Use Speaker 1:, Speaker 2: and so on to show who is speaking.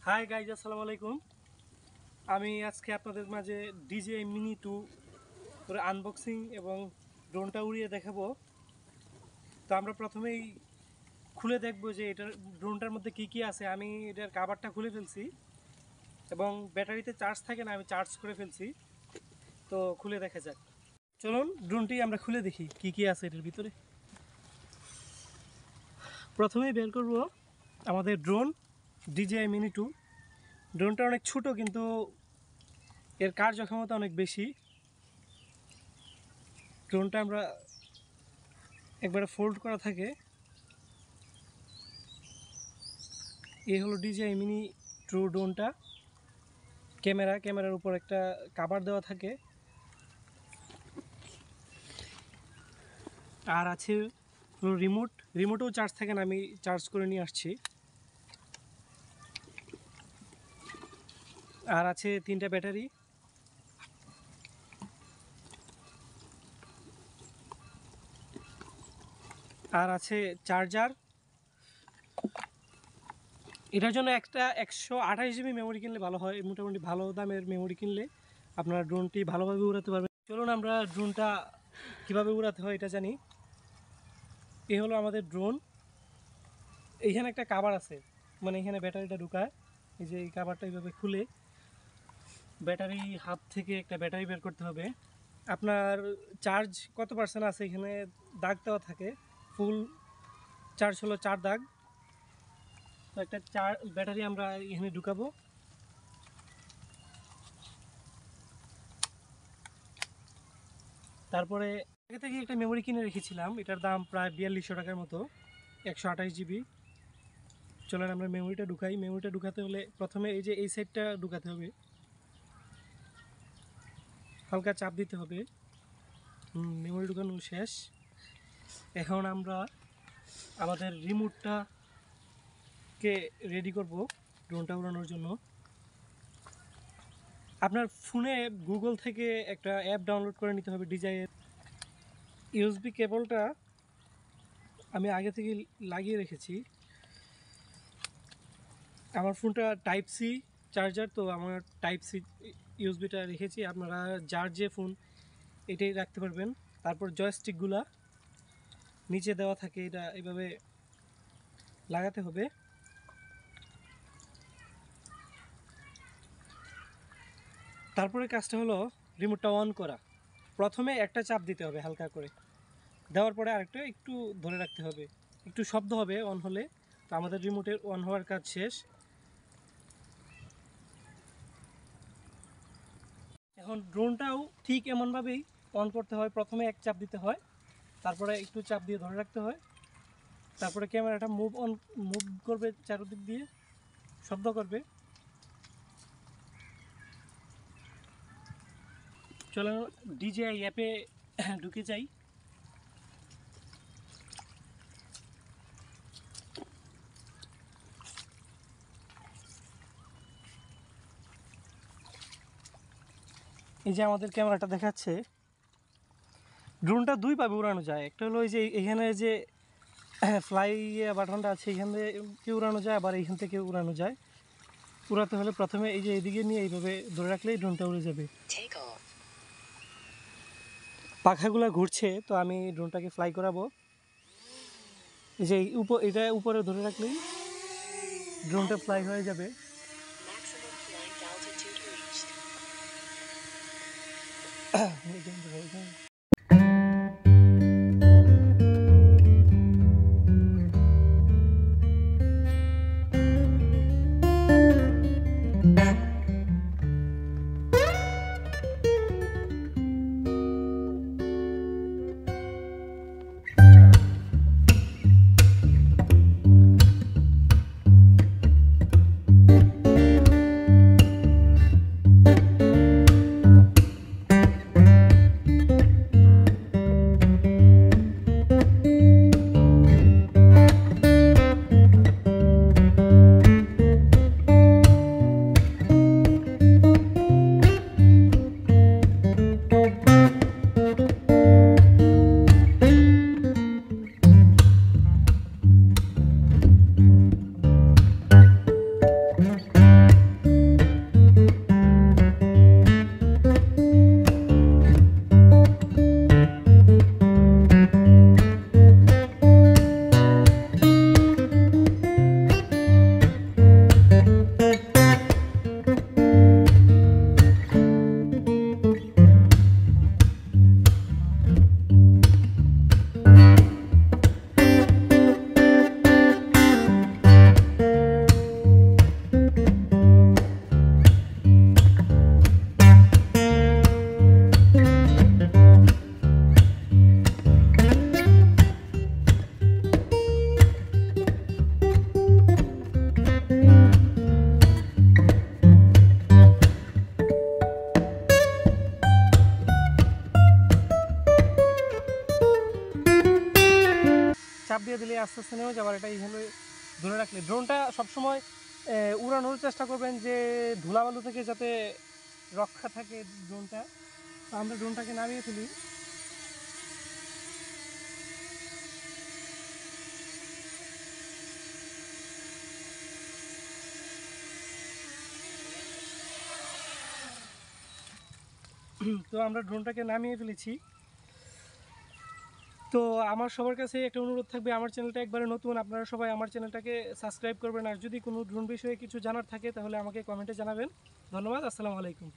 Speaker 1: Hi guys, আসসালামু আলাইকুম। আমি আজকে আপনাদের মাঝে DJI Mini 2 করে আনবক্সিং এবং ড্রোনটা উড়িয়ে দেখাবো। তো আমরা প্রথমেই খুলে দেখব যে এটার ড্রোনটার মধ্যে কি কি আছে। আমি এটার কাভারটা খুলে ফেলছি এবং ব্যাটারিতে চার্জ থাকে না, আমি চার্জ করে ফেলছি। তো খুলে দেখা যাক, চলুন ড্রোনটি আমরা খুলে দেখি কি কি আছে এটার ভিতরে। প্রথমেই বের করব আমাদের ড্রোন DJI Mini 2। ড্রোনটা অনেক ছোট কিন্তু এর কার্যক্ষমতা অনেক বেশি। ড্রোনটা আমরা একবারে ফোল্ড করা থাকে। এই হলো DJI Mini 2 ড্রোনটা। ক্যামেরার উপর একটা কভার দেওয়া থাকে, আর আছে রিমোটেও চার্জ থাকে না, আমি চার্জ করে নিয়ে আসছি। আর আছে 3টা ব্যাটারি, আর আছে চার্জার। এটার জন্য একটা 128 GB মেমোরি কিনলে ভালো হয়। মোটামুটি ভালো দামের মেমোরি কিনলে আপনারা ড্রোনটি ভালোভাবে উড়াতে পারবেন। চলুন আমরা ড্রোনটা কীভাবে উড়াতে হয় এটা জানি। এই হলো আমাদের ড্রোন। এইখানে একটা কভার আছে, মানে এখানে ব্যাটারিটা ঢুকায়। এই যে এই কভারটা এইভাবে খুলে ব্যাটারি হাত থেকে একটা ব্যাটারি বের করতে হবে। আপনার চার্জ কত পার্সেন্ট আছে এখানে দাগ দেওয়া থাকে। ফুল চার্জ হলো 4 দাগ। তো একটা ব্যাটারি আমরা এখানে ঢুকাবো। তারপরে আগে থেকে একটা মেমোরি কিনে রেখেছিলাম, এটার দাম প্রায় 4200 টাকার মতো, 128 GB। চলেন আমরা মেমোরিটা ঢুকাই। মেমোরিটা ঢুকাতে হলে প্রথমে এই যে এই সাইডটা ঢুকাতে হবে, হালকা চাপ দিতে হবে। মেমোরি ঢুকানো শেষ। এখন আমরা আমাদের রিমোটটাকে রেডি করব ড্রোনটা উড়ানোর জন্য। আপনার ফোনে গুগল থেকে একটা অ্যাপ ডাউনলোড করে নিতে হবে DJI এর। USB কেবলটা আমি আগে থেকে লাগিয়ে রেখেছি। আমার ফোনটা টাইপ সি চার্জার, তো আমার টাইপ সি ইউএসবিটা রেখেছি। আপনারা যার যে ফোন এটাই রাখতে পারবেন। তারপর জয়স্টিকগুলা নিচে দেওয়া থাকে, এটা এভাবে লাগাতে হবে। তারপরে কাজটা হলো রিমোটটা অন করা। প্রথমে একটা চাপ দিতে হবে হালকা করে, দেওয়ার পরে আরেকটা একটু ধরে রাখতে হবে, একটু শব্দ হবে অন হলে। তো আমাদের রিমোটের অন হওয়ার কাজ শেষ। এখন ড্রোনটাও ঠিক এমনভাবেই অন করতে হয়। প্রথমে এক চাপ দিতে হয়, তারপরে একটু চাপ দিয়ে ধরে রাখতে হয়। তারপরে ক্যামেরাটা মুভ করবে, চারদিক দিয়ে শব্দ করবে। চলো DJI অ্যাপে ঢুকে যাই। এই যে আমাদের ক্যামেরাটা দেখাচ্ছে। ড্রোনটা দুইভাবে উড়ানো যায়। একটা হলো এই যে এখানে যে ফ্লাই বাটনটা আছে, এখান থেকে উড়ানো যায়, আবার এইখান থেকে উড়ানো যায়। উড়াতে হলে প্রথমে এই যে এদিকে নিয়ে এইভাবে ধরে রাখলেই ড্রোনটা উড়ে যাবে। পাখাগুলো ঘুরছে, তো আমি ড্রোনটাকে ফ্লাই করাবো। এই যে এটা উপরে ধরে রাখলেই ড্রোনটা ফ্লাই হয়ে যাবে। আস্তে আস্তে নেমে যাবে। আর এটা এইভাবে ধরে রাখলে ড্রোনটা সবসময় উড়ানোর চেষ্টা করবেন যে ধুলাবালু থেকে যাতে রক্ষা থাকে ড্রোনটা। তো আমরা ড্রোনটাকে নামিয়ে ফেলি। তো আমরা ড্রোনটাকে নামিয়ে ফেলেছি। তো আমার সবার কাছে একটা অনুরোধ থাকবে, আমার চ্যানেলটা একবারে নতুন, আপনারা সবাই আমার চ্যানেলটাকে সাবস্ক্রাইব করবেন। আর যদি কোনো ড্রোন বিষয়ে কিছু জানার থাকে তাহলে আমাকে কমেন্টে জানাবেন। ধন্যবাদ, আসসালামু আলাইকুম।